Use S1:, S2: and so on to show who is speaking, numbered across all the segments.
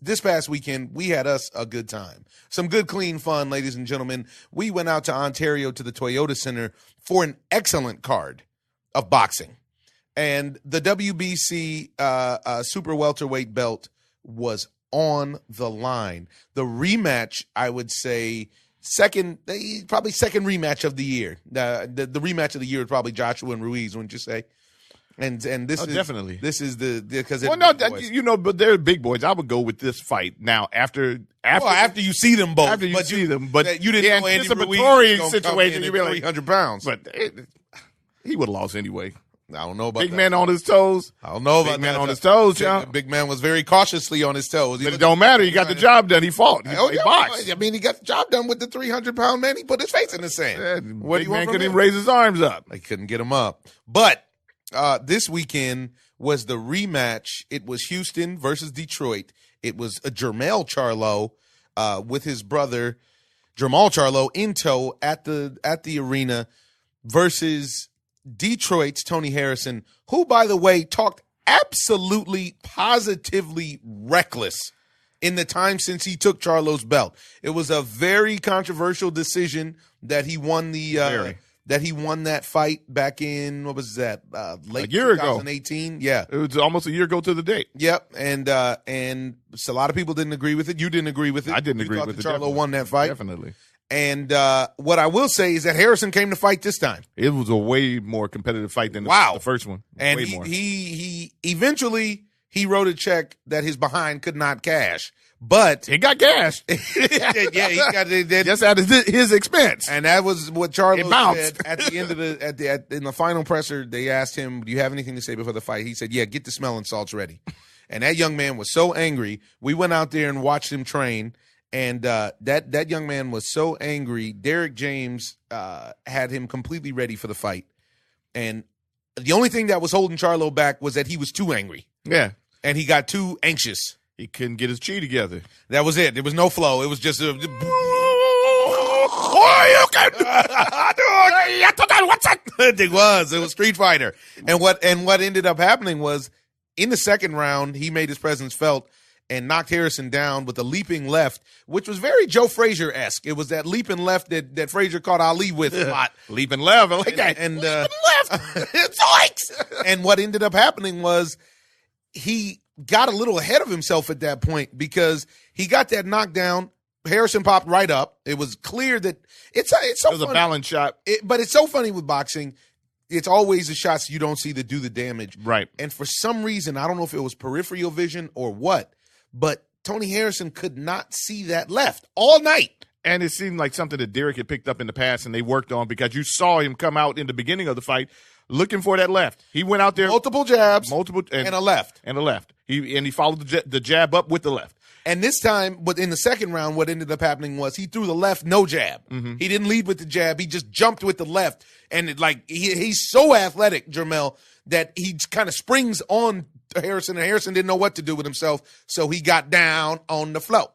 S1: this past weekend, we had us a good time. Some good, clean fun, ladies and gentlemen. We went out to Ontario to the Toyota Center for an excellent card of boxing. And the WBC super welterweight belt was on the line. The rematch, I would say, probably second rematch of the year. The rematch of the year is probably Joshua and Ruiz, wouldn't you say? And this is
S2: definitely
S1: because
S2: but they're big boys. I would go with this fight now after
S1: you see them both.
S2: After you see them, but
S1: you didn't know Andy Ruiz was
S2: situation.
S1: You'd be like 300 pounds,
S2: but he would have lost anyway.
S1: I don't know about
S2: big man on his toes.
S1: I don't know about
S2: big man on his toes, John.
S1: Big man was very cautiously on his toes.
S2: But it don't matter. He got the job done. He fought. He boxed.
S1: I mean, he got the job done with the 300-pound man. He put his face in the sand.
S2: What big man couldn't even raise his arms up.
S1: They couldn't get him up. But this weekend was the rematch. It was Houston versus Detroit. It was a Jermell Charlo with his brother Jermall Charlo in tow at the arena versus Detroit's Tony Harrison, who, by the way, talked absolutely, positively reckless in the time since he took Charlo's belt. It was a very controversial decision that he won that fight back in, what was that, late 2018? Yeah.
S2: It was almost a year ago to the date.
S1: Yep, and so a lot of people didn't agree with it. You didn't agree with it.
S2: I didn't agree with it.
S1: Charlo won that fight.
S2: Definitely.
S1: And what I will say is that Harrison came to fight this time.
S2: It was a way more competitive fight than the first one.
S1: And
S2: way more.
S1: he eventually wrote a check that his behind could not cash, but
S2: it got cashed.
S1: Yeah, he got it
S2: just at his expense.
S1: And that was what Charlo said at the end of in the final presser. They asked him, "Do you have anything to say before the fight?" He said, "Yeah, get the smelling salts ready." And that young man was so angry. We went out there and watched him train. And that young man was so angry. Derek James had him completely ready for the fight. And the only thing that was holding Charlo back was that he was too angry.
S2: Yeah.
S1: And he got too anxious.
S2: He couldn't get his chi together.
S1: That was it. There was no flow. It was just a... It was Street Fighter. And what ended up happening was, in the second round, he made his presence felt and knocked Harrison down with a leaping left, which was very Joe Frazier-esque. It was that leaping left that Frazier caught Ali with a lot.
S2: Leaping left, I like that.
S1: And
S2: leaping left.
S1: Zoinks! And what ended up happening was he got a little ahead of himself at that point because he got that knockdown. Harrison popped right up. It was clear that it was
S2: a balance shot.
S1: But it's so funny with boxing. It's always the shots you don't see that do the damage.
S2: Right.
S1: And for some reason, I don't know if it was peripheral vision or what, but Tony Harrison could not see that left all night.
S2: And it seemed like something that Derek had picked up in the past and they worked on because you saw him come out in the beginning of the fight looking for that left. He went out there.
S1: Multiple jabs.
S2: And
S1: a left.
S2: And a left. He followed the jab up with the left.
S1: And this time, in the second round, what ended up happening was he threw the left, no jab.
S2: Mm-hmm.
S1: He didn't lead with the jab. He just jumped with the left. And he's so athletic, Jermell, that he kind of springs on Harrison, and Harrison didn't know what to do with himself, so he got down on the floor.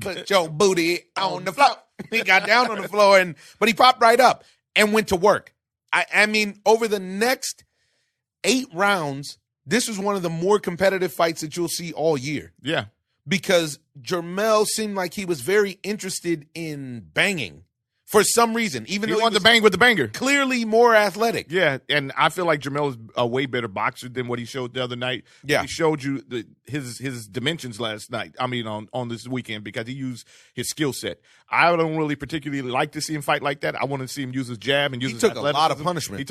S1: Put your booty on the floor. He got down on the floor, but he popped right up and went to work. I mean, over the next 8 rounds, this was one of the more competitive fights that you'll see all year.
S2: Yeah.
S1: Because Jermell seemed like he was very interested in banging for some reason. Even though he
S2: wanted to bang with the banger.
S1: Clearly more athletic.
S2: Yeah, and I feel like Jermell is a way better boxer than what he showed the other night.
S1: Yeah.
S2: He showed you his dimensions last night, on this weekend, because he used his skill set. I don't really particularly like to see him fight like that. I want to see him use his jab and use his athleticism.
S1: He took a lot of punishment.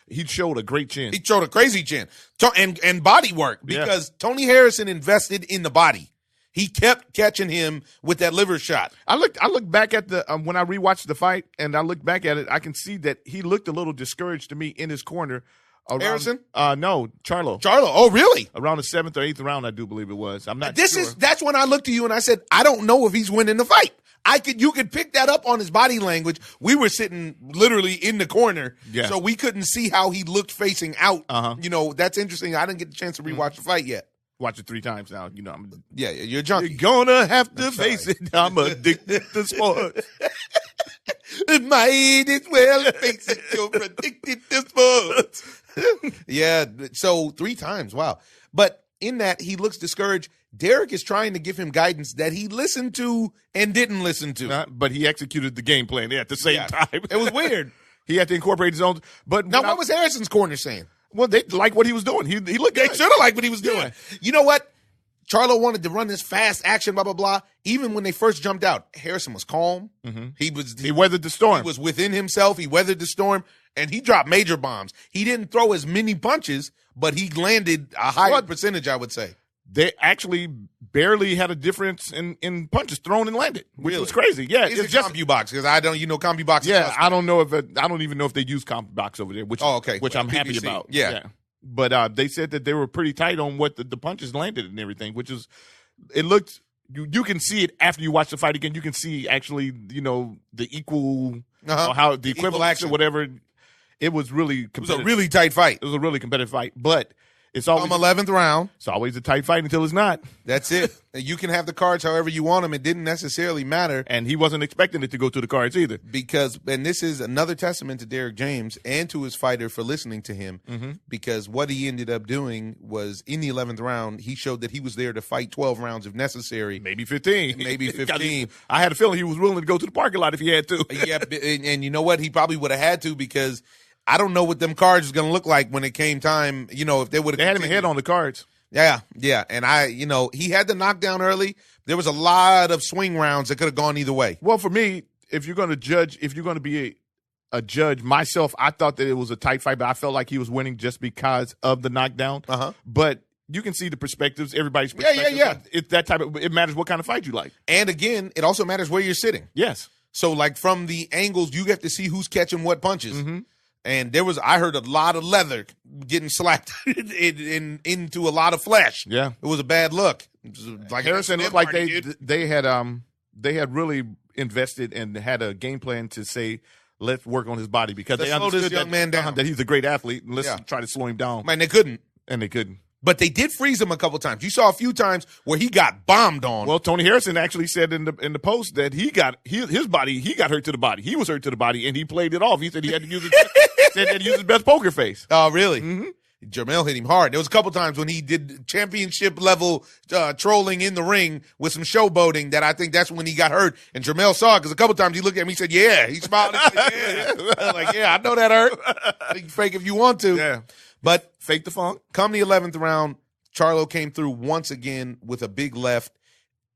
S2: He showed a great chin.
S1: He showed a crazy chin. And body work, because Tony Harrison invested in the body. He kept catching him with that liver shot.
S2: I look back at the when I rewatched the fight, and I look back at it, I can see that he looked a little discouraged to me in his corner.
S1: Harrison?
S2: No, Charlo.
S1: Charlo. Oh, really?
S2: Around the 7th or 8th round, I do believe it was. I'm not.
S1: That's when I looked at you and I said, I don't know if he's winning the fight. You could pick that up on his body language. We were sitting literally in the corner, so we couldn't see how he looked facing out. That's interesting. I didn't get the chance to rewatch the fight yet.
S2: Watch it 3 times now.
S1: You're a junkie.
S2: You're gonna have to face it. I'm addicted to sports.
S1: Might as well face it. You're addicted to sports. Yeah. So 3 times. Wow. But in that, he looks discouraged. Derek is trying to give him guidance that he listened to and didn't listen to.
S2: But he executed the game plan at the same time.
S1: It was weird.
S2: He had to incorporate his own. But
S1: Now, what was Harrison's corner saying?
S2: Well, they liked what he was doing. He looked
S1: They
S2: good.
S1: should have liked what he was doing.
S2: Yeah.
S1: You know what? Charlo wanted to run this fast action, blah, blah, blah. Even when they first jumped out, Harrison was calm. He
S2: weathered the storm.
S1: He was within himself. He weathered the storm, and he dropped major bombs. He didn't throw as many punches, but he landed a higher percentage, I would say.
S2: They actually barely had a difference in punches thrown and landed, which was crazy. Yeah,
S1: it's just CompuBox because I don't, CompuBox.
S2: Yeah, I don't know I don't even know if they use CompuBox over there, which which I'm happy about.
S1: Yeah.
S2: But they said that they were pretty tight on what the punches landed and everything, which is it looked. You can see it after you watch the fight again. You can see actually, the equal how the equivalent or whatever. It was really competitive.
S1: It was a really tight fight.
S2: It was a really competitive fight, but it's always
S1: 11th round.
S2: It's always a tight fight until it's not.
S1: That's it. You can have the cards however you want them. It didn't necessarily matter.
S2: And he wasn't expecting it to go to the cards either.
S1: And this is another testament to Derek James and to his fighter for listening to him. Because what he ended up doing was in the 11th round, he showed that he was there to fight 12 rounds if necessary.
S2: Maybe 15.
S1: Maybe 15.
S2: I had a feeling he was willing to go to the parking lot if he had to.
S1: Yeah, and you know what? He probably would have had to because I don't know what them cards was going to look like when it came time, if they would have.
S2: They had him ahead on the cards.
S1: Yeah. And he had the knockdown early. There was a lot of swing rounds that could have gone either way.
S2: Well, for me, if you're going to be a judge, myself, I thought that it was a tight fight, but I felt like he was winning just because of the knockdown. But you can see the perspectives, everybody's perspective.
S1: Yeah.
S2: It's that type of, it matters what kind of fight you like.
S1: And again, it also matters where you're sitting.
S2: Yes.
S1: So like from the angles, you get to see who's catching what punches. And I heard a lot of leather getting slapped into a lot of flesh.
S2: Yeah,
S1: it was a bad look.
S2: Like Harrison looked like they had really invested and had a game plan to say, let's work on his body because they understood
S1: this young man down.
S2: That he's a great athlete and let's try to slow him down.
S1: Man, they couldn't.
S2: But
S1: they did freeze him a couple times. You saw a few times where he got bombed on.
S2: Well, Tony Harrison actually said in the post that he got hurt to the body. He was hurt to the body, and he played it off. He said he had to use his best poker face.
S1: Oh, really? Jermell hit him hard. There was a couple times when he did championship level trolling in the ring with some showboating that I think that's when he got hurt. And Jermell saw it because a couple times he looked at me, he said, "Yeah." He smiled. He said, "Yeah." I was like, "Yeah, I know that hurt. You can fake if you want to."
S2: Yeah.
S1: But
S2: fake the funk.
S1: Come the 11th round, Charlo came through once again with a big left.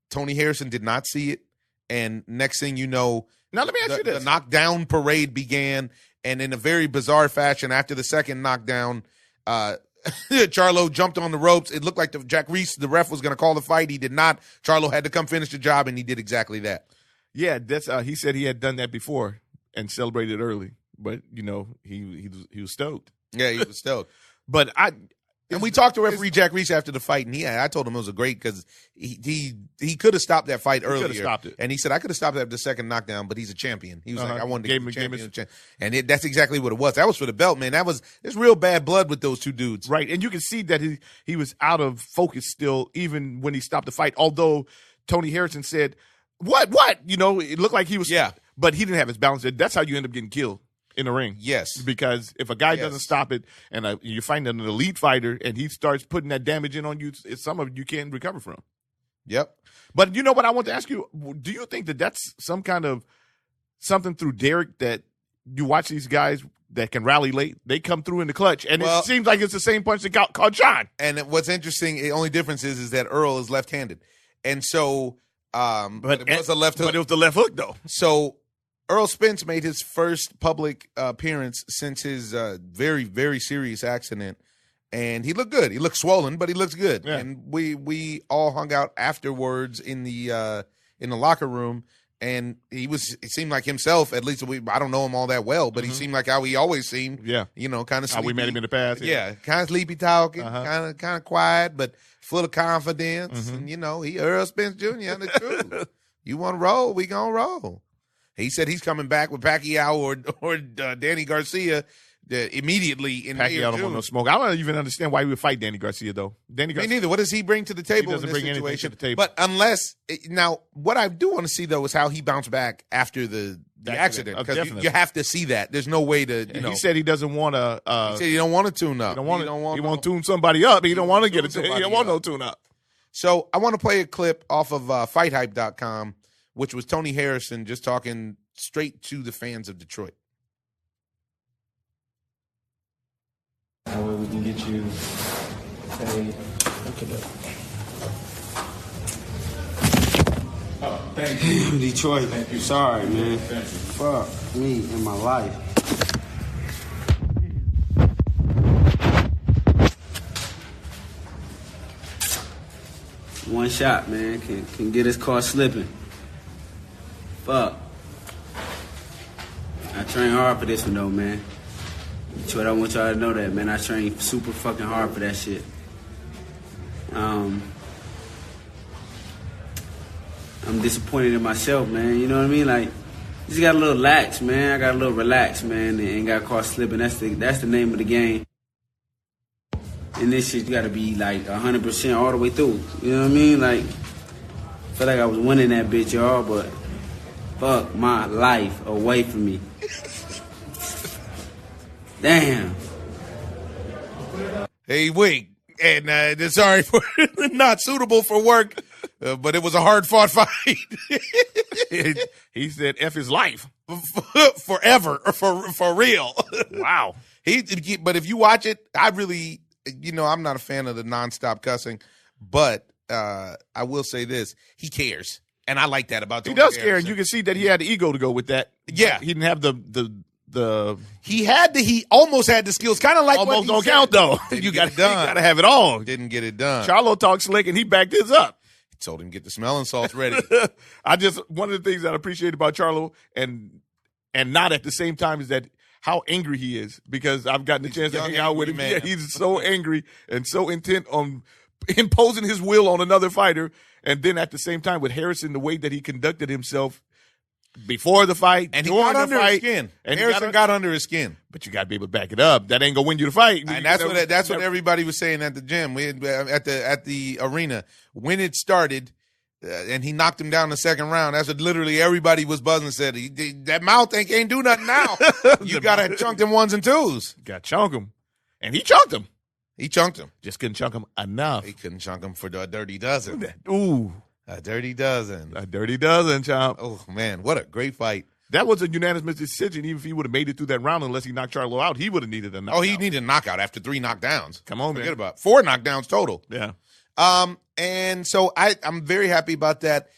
S1: Tony Harrison did not see it. And next thing you know,
S2: now let me ask you this.
S1: The knockdown parade began. And in a very bizarre fashion, after the second knockdown, Charlo jumped on the ropes. It looked like Jack Reese, the ref, was going to call the fight. He did not. Charlo had to come finish the job, and he did exactly that.
S2: Yeah, that's he said he had done that before and celebrated early. But, he was stoked.
S1: Yeah, he was stoked.
S2: But
S1: we talked to referee Jack Reese after the fight, and I told him it was a great because he could have stopped that fight earlier.
S2: He could have stopped it.
S1: And he said, I could have stopped it after the second knockdown, but he's a champion. He was like, I wanted to
S2: be champion.
S1: And that's exactly what it was. That was for the belt, man. There's real bad blood with those two dudes.
S2: Right, and you can see that he was out of focus still, even when he stopped the fight, although Tony Harrison said, what? It looked like he was, but he didn't have his balance. That's how you end up getting killed. In the ring.
S1: Yes.
S2: Because if a guy doesn't stop it and you're fighting an elite fighter and he starts putting that damage in on you, it's some of it you can't recover from.
S1: Yep.
S2: But you know what I want to ask you? Do you think that that's some kind of something through Derek that you watch these guys that can rally late? They come through in the clutch, and it seems like it's the same punch that caught John.
S1: And what's interesting, the only difference is that Earl is left-handed. And so but it was a left hook.
S2: But it was the left hook, though.
S1: So Earl Spence made his first public appearance since his very, very serious accident, and he looked good. He looked swollen, but he looks good. Yeah. And we all hung out afterwards in the locker room, and it seemed like himself. At least I don't know him all that well, but he seemed like how he always seemed.
S2: Yeah,
S1: kind of sleepy.
S2: How we met him in the past.
S1: Yeah, kind of sleepy talking, kind of quiet, but full of confidence. And he Earl Spence Jr. and the truth. You want to roll? We gonna roll. He said he's coming back with Pacquiao or Danny Garcia immediately in
S2: Pacquiao
S1: here,
S2: don't want no smoke. I don't even understand why he would fight Danny Garcia, though. Me
S1: neither. What does he bring to the table
S2: in this
S1: bring
S2: situation?
S1: Anything
S2: to the table.
S1: But now, what I do want to see, though, is how he bounced back after the accident. Because you have to see that. There's no way to,
S2: He said he doesn't want to.
S1: He said he don't want to tune up.
S2: He won't tune somebody up. He don't want to get it. He don't want no tune up.
S1: So I want to play a clip off of FightHype.com, which was Tony Harrison just talking straight to the fans of Detroit.
S3: That way we can get you paid. Look at that. Oh, thank you.
S4: Damn, Detroit.
S3: Thank you.
S4: Sorry, man.
S3: Thank you.
S4: Fuck me in my life. One shot, man, can get his car slipping. Fuck. I train hard for this one, though, man. Detroit, I want y'all to know that, man. I train super fucking hard for that shit. I'm disappointed in myself, man. You know what I mean? Like, just got a little lax, man. I got a little relaxed, man, and got caught slipping. That's the name of the game. And this shit, you gotta be like 100% all the way through. You know what I mean? Like, I feel like I was winning that bitch, y'all, but fuck my life away from me. Damn.
S1: Hey, wait. And sorry for not suitable for work, but it was a hard-fought fight.
S2: He said F his life.
S1: Forever, for real.
S2: Wow.
S1: But if you watch it, I really, I'm not a fan of the nonstop cussing, but I will say this: he cares, and I like that about.
S2: He
S1: Tony
S2: does
S1: Harrison.
S2: care, and you can see that he had the ego to go with that.
S1: Yeah,
S2: he didn't have the.
S1: He almost had the skills, kind of like
S2: almost
S1: what
S2: don't count though.
S1: You
S2: got
S1: it done.
S2: You got to have it all.
S1: Didn't get it done.
S2: Charlo talked slick, and he backed his up.
S1: He told him get the smelling salts ready.
S2: One of the things that I appreciate about Charlo and not at the same time is that how angry he is, because I've gotten the chance to hang out with him. Yeah, he's so angry and so intent on imposing his will on another fighter. And then at the same time with Harrison, the way that he conducted himself before the fight,
S1: and he got under his skin. And Harrison got under his skin.
S2: But you got to be able to back it up. That ain't gonna win you the fight.
S1: And that's what everybody was saying at the gym. We had, at the arena when it started, and he knocked him down the second round. That's what literally everybody was buzzing and said. That mouth ain't do nothing now. You gotta chunk them ones and twos.
S2: Got to chunk him, and he chunked him.
S1: He chunked him.
S2: Just couldn't chunk him enough.
S1: He couldn't chunk him for a dirty dozen.
S2: Ooh.
S1: A dirty dozen.
S2: A dirty dozen, Chomp.
S1: Oh, man. What a great fight.
S2: That was a unanimous decision. Even if he would have made it through that round, unless he knocked Charlo out, he would have needed a knockout.
S1: Oh, he needed a knockout after 3 knockdowns.
S2: Come on,
S1: Forget
S2: man.
S1: about 4 knockdowns total.
S2: Yeah.
S1: And so I'm very happy about that.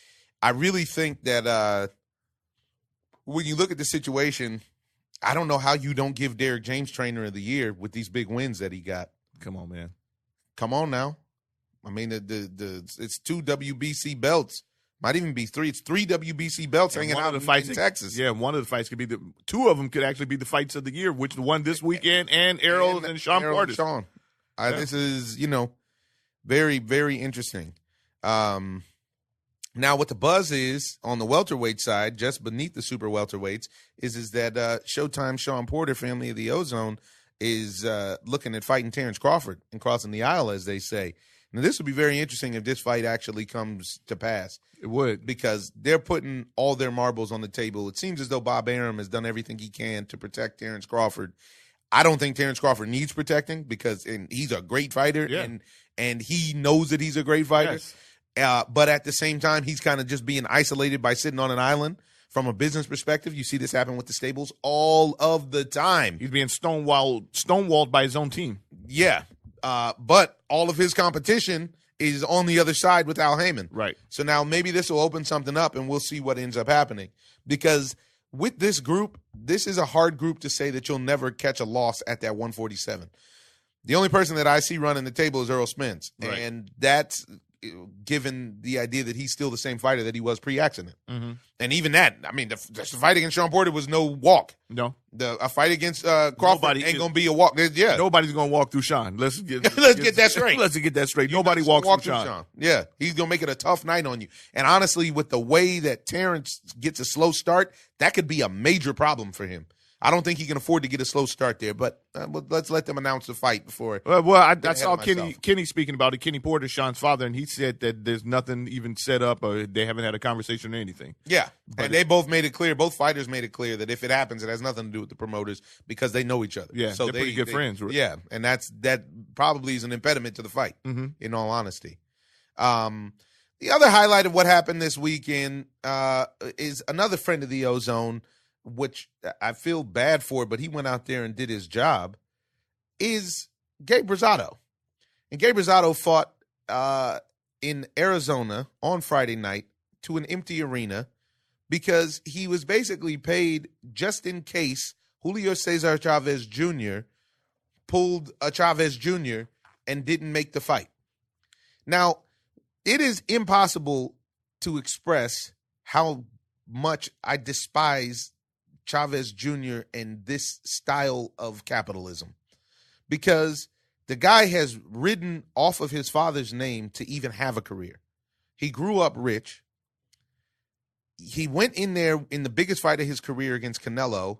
S1: I really think that when you look at the situation, I don't know how you don't give Derek James Trainer of the Year with these big wins that he got.
S2: Come on, man. Come
S1: on now. I mean, it's 2 WBC belts. Might even be 3. It's 3 WBC belts hanging out in Texas.
S2: Yeah, one of the fights could be 2 of them could actually be the fights of the year, which the one this weekend and Errol and Sean Porter.
S1: This is, very, very interesting. Now, what the buzz is on the welterweight side, just beneath the super welterweights, is that Showtime Sean Porter, family of the OZone, is looking at fighting Terrence Crawford and crossing the aisle, as they say. Now, this would be very interesting if this fight actually comes to pass.
S2: It would.
S1: Because they're putting all their marbles on the table. It seems as though Bob Arum has done everything he can to protect Terrence Crawford. I don't think Terrence Crawford needs protecting because he's a great fighter, and he knows that he's a great fighter. Yes. But at the same time, he's kind of just being isolated by sitting on an island. From a business perspective, you see this happen with the stables all of the time.
S2: He's being stonewalled by his own team.
S1: Yeah. But all of his competition is on the other side with Al Heyman.
S2: Right.
S1: So now maybe this will open something up and we'll see what ends up happening. Because with this group, this is a hard group to say that you'll never catch a loss at that 147. The only person that I see running the table is Earl Spence. Right. And that's given the idea that he's still the same fighter that he was pre-accident. Mm-hmm. And even that, I mean, the fight against Sean Porter was no walk.
S2: No.
S1: A fight against Crawford ain't going to be a walk. Yeah.
S2: Nobody's going to walk through Sean. Let's get
S1: that straight.
S2: Let's get that straight. Nobody walks through Sean.
S1: Yeah. He's going to make it a tough night on you. And honestly, with the way that Terrence gets a slow start, that could be a major problem for him. I don't think he can afford to get a slow start there, but let's let them announce the fight before.
S2: I saw Kenny speaking about it. Kenny Porter, Sean's father, and he said that there's nothing even set up, or they haven't had a conversation or anything.
S1: Yeah, and they both made it clear. Both fighters made it clear that if it happens, it has nothing to do with the promoters because they know each other.
S2: Yeah, so they're pretty good friends. Right?
S1: Yeah, and that probably is an impediment to the fight. Mm-hmm. In all honesty, The other highlight of what happened this weekend is another friend of the OZone, which I feel bad for, but he went out there and did his job, is Gabe Rosado. And Gabe Rosado fought in Arizona on Friday night to an empty arena because he was basically paid just in case Julio Cesar Chavez Jr. pulled a Chavez Jr. and didn't make the fight. Now, it is impossible to express how much I despise Chavez Jr. and this style of capitalism, because the guy has ridden off of his father's name to even have a career. He grew up rich. He went in there in the biggest fight of his career against Canelo,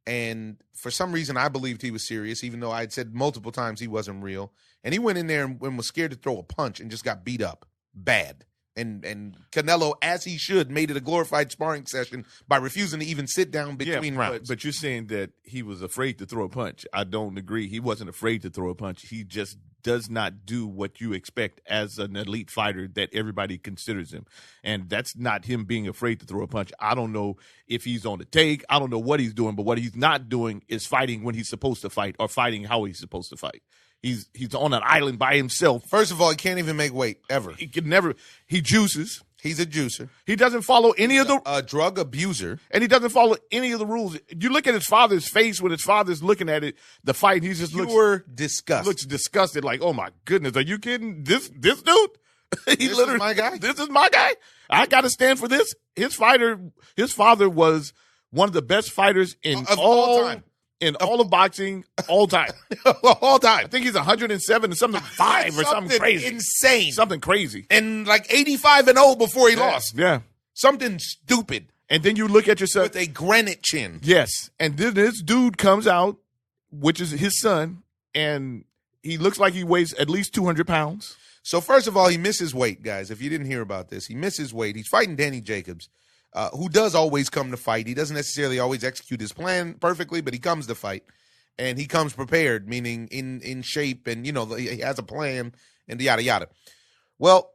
S1: and for some reason I believed he was serious, even though I had said multiple times he wasn't real. And he went in there and was scared to throw a punch and just got beat up bad. And Canelo, as he should, made it a glorified sparring session by refusing to even sit down between rounds.
S2: But you're saying that he was afraid to throw a punch. I don't agree. He wasn't afraid to throw a punch. He just does not do what you expect as an elite fighter that everybody considers him. And that's not him being afraid to throw a punch. I don't know if he's on the take. I don't know what he's doing, but what he's not doing is fighting when he's supposed to fight or fighting how he's supposed to fight. He's on an island by himself.
S1: First of all, he can't even make weight, ever.
S2: He can never. He juices.
S1: He's a juicer.
S2: He doesn't follow any of the
S1: a drug abuser,
S2: and he doesn't follow any of the rules. You look at his father's face when his father's looking at it, the fight. He just
S1: looks disgusted.
S2: Looks disgusted, like, oh my goodness, are you kidding? This dude?
S1: This is my guy.
S2: This is my guy. I got to stand for this. His father was one of the best fighters in all time. In all of boxing, all time.
S1: All time.
S2: I think he's 107 and something 5 or something crazy.
S1: Insane.
S2: Something crazy.
S1: And like 85-0 before he lost.
S2: Yeah.
S1: Something stupid.
S2: And then you look at yourself.
S1: With a granite chin.
S2: Yes. And then this dude comes out, which is his son, and he looks like he weighs at least 200 pounds.
S1: So first of all, he misses weight, guys. If you didn't hear about this, he misses weight. He's fighting Danny Jacobs. Who does always come to fight. He doesn't necessarily always execute his plan perfectly, but he comes to fight. And he comes prepared, meaning in shape, and, you know, he has a plan and yada, yada. Well,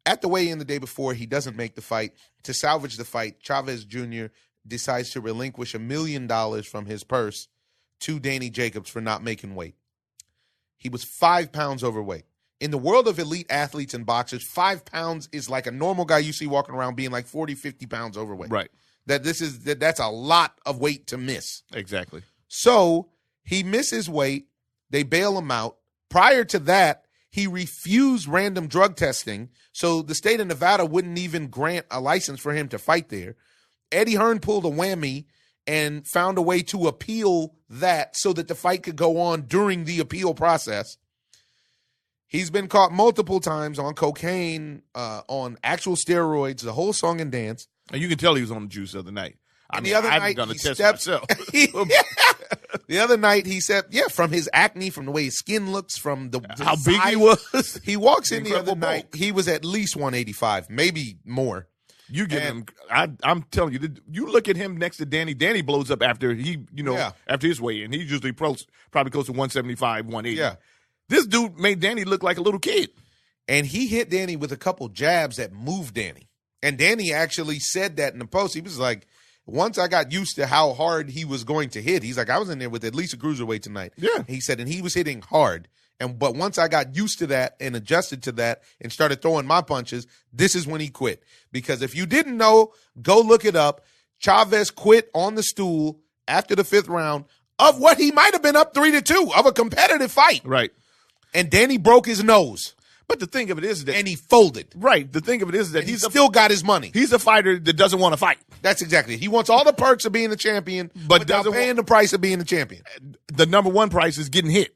S1: at the weigh-in the day before, he doesn't make the fight. To salvage the fight, Chavez Jr. decides to relinquish $1 million from his purse to Danny Jacobs for not making weight. He was 5 pounds overweight. In the world of elite athletes and boxers, 5 pounds is like a normal guy you see walking around being like 40, 50 pounds overweight.
S2: Right.
S1: That's a lot of weight to miss.
S2: Exactly.
S1: So he misses weight. They bail him out. Prior to that, he refused random drug testing, so the state of Nevada wouldn't even grant a license for him to fight there. Eddie Hearn pulled a whammy and found a way to appeal that so that the fight could go on during the appeal process. He's been caught multiple times on cocaine, on actual steroids, the whole song and dance.
S2: And you can tell he was on the juice the other night.
S1: The other night, the other night, he said, from his acne, from the way his skin looks, from the
S2: how
S1: size.
S2: big he was.
S1: He walks in the other night, he was at least 185, maybe more.
S2: You get him. I'm telling you, you look at him next to Danny. Danny blows up after after his weigh-in. He usually probably close to 175, 180.
S1: Yeah.
S2: This dude made Danny look like a little kid.
S1: And he hit Danny with a couple jabs that moved Danny. And Danny actually said that in the post. He was like, once I got used to how hard he was going to hit, he's like, I was in there with at least a cruiserweight tonight.
S2: Yeah.
S1: He said, and he was hitting hard. But once I got used to that and adjusted to that and started throwing my punches, this is when he quit. Because if you didn't know, go look it up. Chavez quit on the stool after the 5th round of what he might have been up 3-2 of a competitive fight.
S2: Right.
S1: And Danny broke his nose.
S2: But the thing of it is that...
S1: And he folded.
S2: Right. The thing of it is that
S1: he's still got his money.
S2: He's a fighter that doesn't want to fight.
S1: That's exactly it. He wants all the perks of being the champion, but without paying the price of being the champion.
S2: The number one price is getting hit.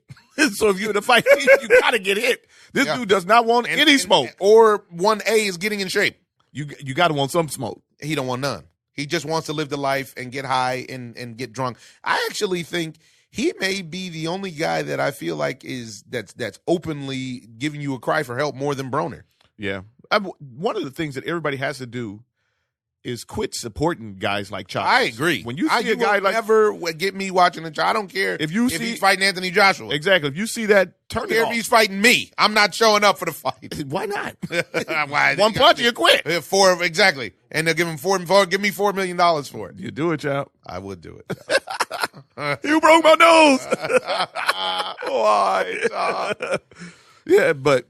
S2: So if you're in a fight, you got to get hit. This dude does not want any smoke.
S1: Or 1A is getting in shape.
S2: You got to want some smoke.
S1: He don't want none. He just wants to live the life and get high and get drunk. I actually think he may be the only guy that I feel like that's openly giving you a cry for help more than Broner.
S2: Yeah. One of the things that everybody has to do is quit supporting guys like Chavez.
S1: I agree.
S2: When you see a guy like
S1: never get me watching the. I don't care if he's fighting Anthony Joshua.
S2: Exactly. If you see that, turn it off.
S1: If he's fighting me, I'm not showing up for the fight.
S2: Why not?
S1: Why?
S2: One punch, you quit.
S1: Exactly, and they'll give him give me $4 million for it.
S2: You do it, child.
S1: I would do it.
S2: You broke my nose. Why? Yeah, but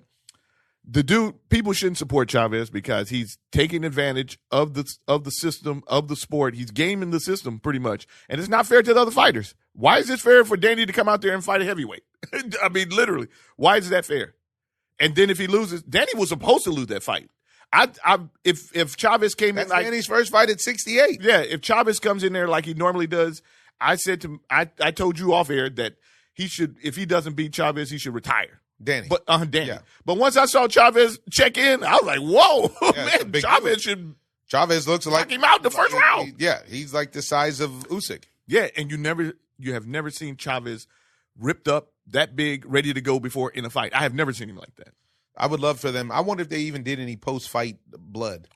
S2: the dude, people shouldn't support Chavez because he's taking advantage of the system, of the sport. He's gaming the system pretty much. And it's not fair to the other fighters. Why is it fair for Danny to come out there and fight a heavyweight? I mean, literally, why is that fair? And then if he loses, Danny was supposed to lose that fight. If Chavez came in like
S1: Danny's first fight at 68.
S2: Yeah, if Chavez comes in there like he normally does, I told you off air that he should, if he doesn't beat Chavez, he should retire.
S1: Danny.
S2: Yeah. But once I saw Chavez check in, I was like, whoa,
S1: yeah,
S2: man, Chavez
S1: looks like
S2: knock him out the first round.
S1: He's like the size of Usyk.
S2: Yeah, and you have never seen Chavez ripped up that big, ready to go before in a fight. I have never seen him like that.
S1: I would love for them. I wonder if they even did any post-fight blood.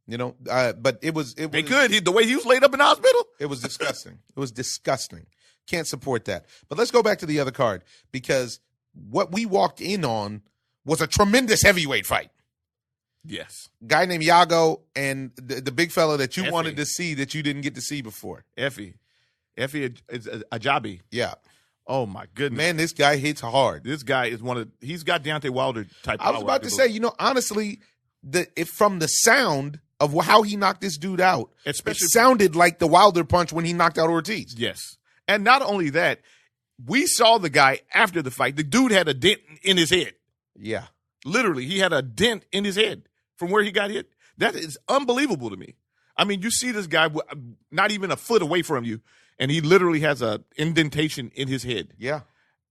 S1: But it was.
S2: They could. The way he was laid up in the hospital.
S1: It was disgusting. It was disgusting. Can't support that. But let's go back to the other card because what we walked in on was a tremendous heavyweight fight.
S2: Yes.
S1: Guy named Yago and the big fella that you wanted to see that you didn't get to see before.
S2: Effie is Ajabi.
S1: Yeah.
S2: Oh, my goodness.
S1: Man, this guy hits hard.
S2: This guy is he's got Deontay Wilder type
S1: I was about to say, honestly, from the sound of how he knocked this dude out, it sounded like the Wilder punch when he knocked out Ortiz.
S2: Yes. And not only that, we saw the guy after the fight. The dude had a dent in his head.
S1: Yeah.
S2: Literally, he had a dent in his head from where he got hit. That is unbelievable to me. I mean, you see this guy not even a foot away from you, and he literally has an indentation in his head.
S1: Yeah.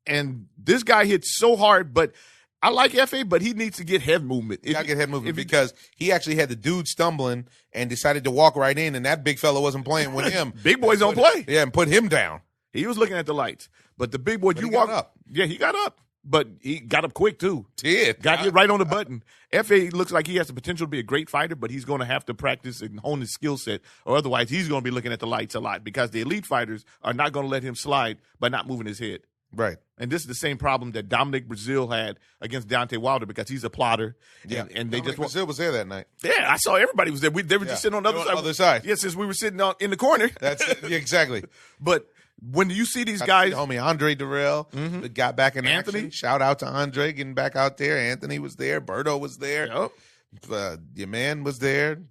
S2: And this guy hits so hard, but I like F.A., but he needs to get head movement.
S1: He got to get head movement because he actually had the dude stumbling and decided to walk right in, and that big fella wasn't playing with him.
S2: Big boys don't play.
S1: Yeah, and put him down.
S2: He was looking at the lights. But the big boy,
S1: got up.
S2: Yeah, he got up. But he got up quick, too.
S1: Did.
S2: Got hit right on the button. F.A. looks like he has the potential to be a great fighter, but he's going to have to practice and hone his skill set, or otherwise he's going to be looking at the lights a lot because the elite fighters are not going to let him slide by not moving his head.
S1: Right.
S2: And this is the same problem that Dominic Brazil had against Deontay Wilder because he's a plotter.
S1: Yeah.
S2: And they
S1: Dominic Brazil was there that night.
S2: Yeah, I saw everybody was there. They were just sitting on the other side. Yeah, since we were sitting in the corner.
S1: That's it. Yeah, exactly.
S2: But when you see these guys,
S1: homie Andre Durrell that got back in action. Shout out to Andre getting back out there. Anthony was there. Berto was there.
S2: Yep.
S1: Your man was there.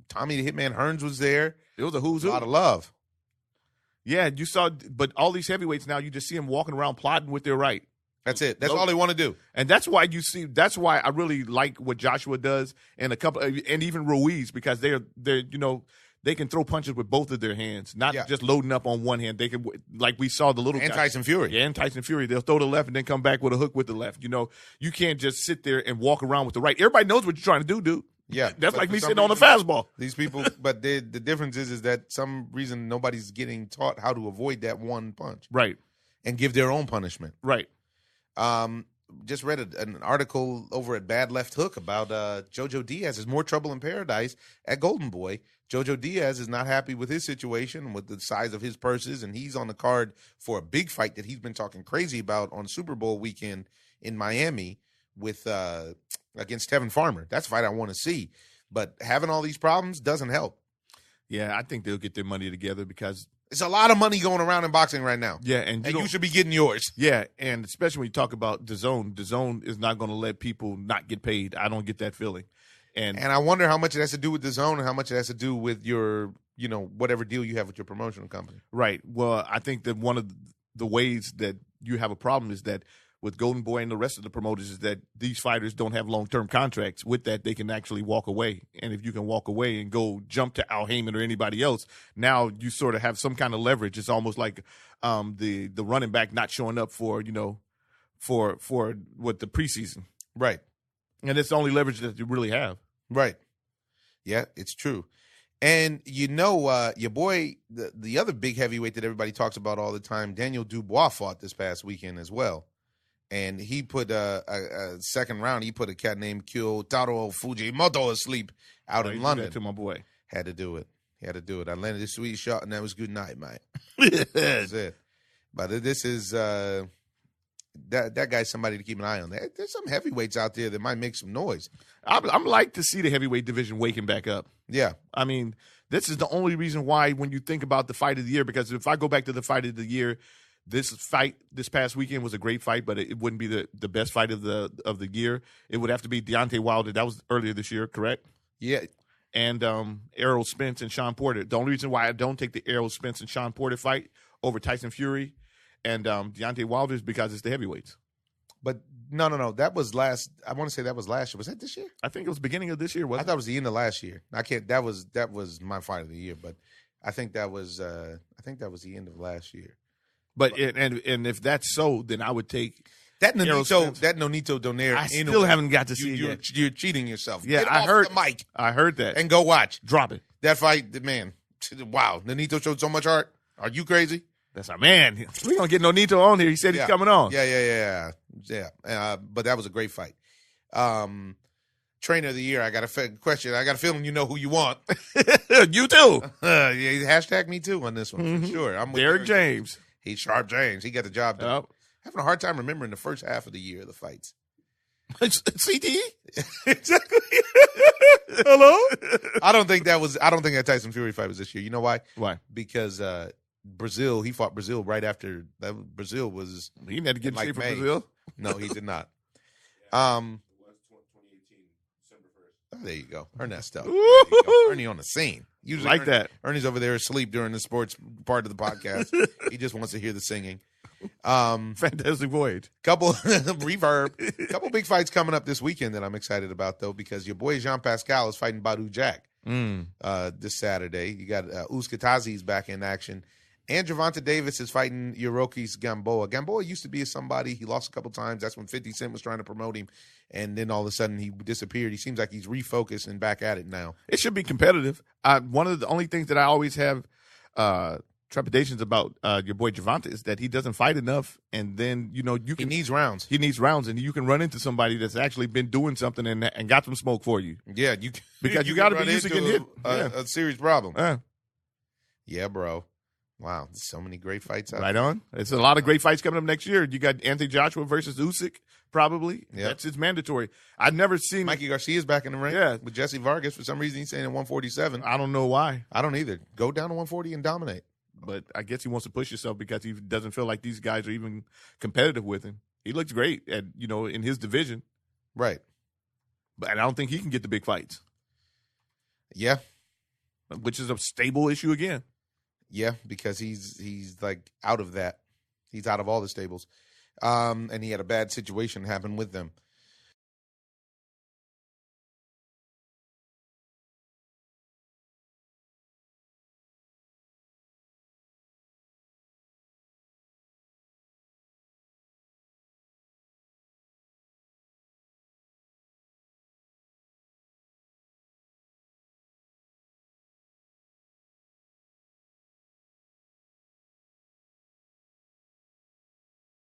S1: Tommy the Hitman Hearns was there.
S2: It was a who's who.
S1: A lot of love.
S2: Yeah, you saw, but all these heavyweights now, you just see them walking around plotting with their right.
S1: That's it. That's all they want to do.
S2: And that's why that's why I really like what Joshua does and even Ruiz, because they're they can throw punches with both of their hands, not just loading up on one hand. They can, like we saw the little guy.
S1: Tyson Fury.
S2: Yeah, and Tyson Fury. They'll throw the left and then come back with a hook with the left. You can't just sit there and walk around with the right. Everybody knows what you're trying to do, dude.
S1: Yeah.
S2: That's like me sitting on a fastball.
S1: These people, but the difference is that some reason nobody's getting taught how to avoid that one punch.
S2: Right.
S1: And give their own punishment.
S2: Right.
S1: Just read an article over at Bad Left Hook about Jojo Diaz is more trouble in paradise at Golden Boy. Jojo Diaz is not happy with his situation, with the size of his purses, and he's on the card for a big fight that he's been talking crazy about on Super Bowl weekend in Miami with against Tevin Farmer. That's a fight I want to see. But having all these problems doesn't help.
S2: Yeah, I think they'll get their money together because
S1: it's a lot of money going around in boxing right now.
S2: Yeah, and
S1: you should be getting yours.
S2: Yeah, and especially when you talk about DAZN. DAZN is not going to let people not get paid. I don't get that feeling. And
S1: I wonder how much it has to do with DAZN and how much it has to do with your, whatever deal you have with your promotional company.
S2: Right. Well, I think that one of the ways that you have a problem is that with Golden Boy and the rest of the promoters is that these fighters don't have long-term contracts. With that, they can actually walk away. And if you can walk away and go jump to Al Heyman or anybody else, now you sort of have some kind of leverage. It's almost like the running back not showing up for what the preseason.
S1: Right.
S2: And it's the only leverage that you really have.
S1: Right. Yeah, it's true. And your boy, the other big heavyweight that everybody talks about all the time, Daniel Dubois fought this past weekend as well. and he put a second round. He put a cat named Kyotaro Fujimoto asleep out in London.
S2: To my boy,
S1: had to do it. He had to do it. I landed a sweet shot, and that was good night, mate. That's it. But this is that guy's somebody to keep an eye on. There's some heavyweights out there that might make some noise.
S2: I'm like to see the heavyweight division waking back up.
S1: Yeah.
S2: I mean, this is the only reason why when you think about the fight of the year, because if I go back to the fight of the year, this fight this past weekend was a great fight, but it wouldn't be the best fight of the year. It would have to be Deontay Wilder. That was earlier this year, correct?
S1: Yeah.
S2: And Errol Spence and Sean Porter. The only reason why I don't take the Errol Spence and Sean Porter fight over Tyson Fury and Deontay Wilder is because it's the heavyweights.
S1: But no. That was last. I want to say that was last year. Was that this year?
S2: I think it was beginning of this year.
S1: I thought it was the end of last year. I can't. That was my fight of the year. But I think that was the end of last year.
S2: But and if that's so, then I would take
S1: that Nonito Donaire.
S2: I still haven't got to see it yet.
S1: You're cheating yourself.
S2: Yeah,
S1: Get
S2: I
S1: off
S2: heard
S1: the mic
S2: I heard that.
S1: and go watch.
S2: Drop it.
S1: That fight, man. Wow, Nonito showed so much heart. Are you crazy?
S2: That's our man. We're going to get Nonito on here. He said he's coming on.
S1: Yeah. But that was a great fight. Trainer of the year, I got a question. I got a feeling you know who you want.
S2: You too.
S1: Yeah, hashtag me too on this one, for sure. I'm with
S2: Derek James.
S1: He's Sharp James. He got the job done.
S2: Yep.
S1: Having a hard time remembering the first half of the year of the fights.
S2: CTE?
S1: Exactly. Hello? I don't think that Tyson Fury fight was this year. You know why?
S2: Why?
S1: Because Brazil, he fought Brazil right after that. Brazil was.
S2: He didn't have to get in
S1: like
S2: shape for
S1: May.
S2: Brazil.
S1: No, he did not.
S3: It was 2018, December 1st.
S1: There you go, Ernesto. There
S2: Woo-hoo-hoo.
S1: you go. Ernie on the scene. Usually
S2: Like that.
S1: Ernie's over there asleep during the sports part of the podcast. He just wants to hear the singing.
S2: Fantastic Voyage.
S1: Couple reverb. Couple big fights coming up this weekend that I'm excited about though, because your boy Jean Pascal is fighting Badu Jack this Saturday. You got Uzkatazi's back in action. And Gervonta Davis is fighting Yurokis Gamboa. Gamboa used to be somebody, he lost a couple times. That's when 50 Cent was trying to promote him. And then all of a sudden he disappeared. He seems like he's refocused and back at it now.
S2: It should be competitive. One of the only things that I always have trepidations about your boy Gervonta is that he doesn't fight enough. And then, he
S1: needs rounds.
S2: He needs rounds. And you can run into somebody that's actually been doing something and got some smoke for you.
S1: Yeah.
S2: Because you got to be used to getting hit.
S1: A serious problem.
S2: Yeah.
S1: Yeah, bro. Wow, so many great fights out
S2: right
S1: there.
S2: on. It's a lot of great fights coming up next year. You got Anthony Joshua versus Usyk, probably.
S1: Yep.
S2: It's mandatory. I've never seen
S1: Mikey Garcia's back in the ring.
S2: Yeah.
S1: With Jesse Vargas. For some reason, he's saying at 147.
S2: I don't know why,
S1: I don't either. Go down to 140 and dominate.
S2: but I guess he wants to push himself because he doesn't feel like these guys are even competitive with him. He looks great at in his division,
S1: Right.
S2: but I don't think he can get the big fights,
S1: Yeah.
S2: which is a stable issue again.
S1: Yeah, because he's like out of that. He's out of all the stables. And he had a bad situation happen with them.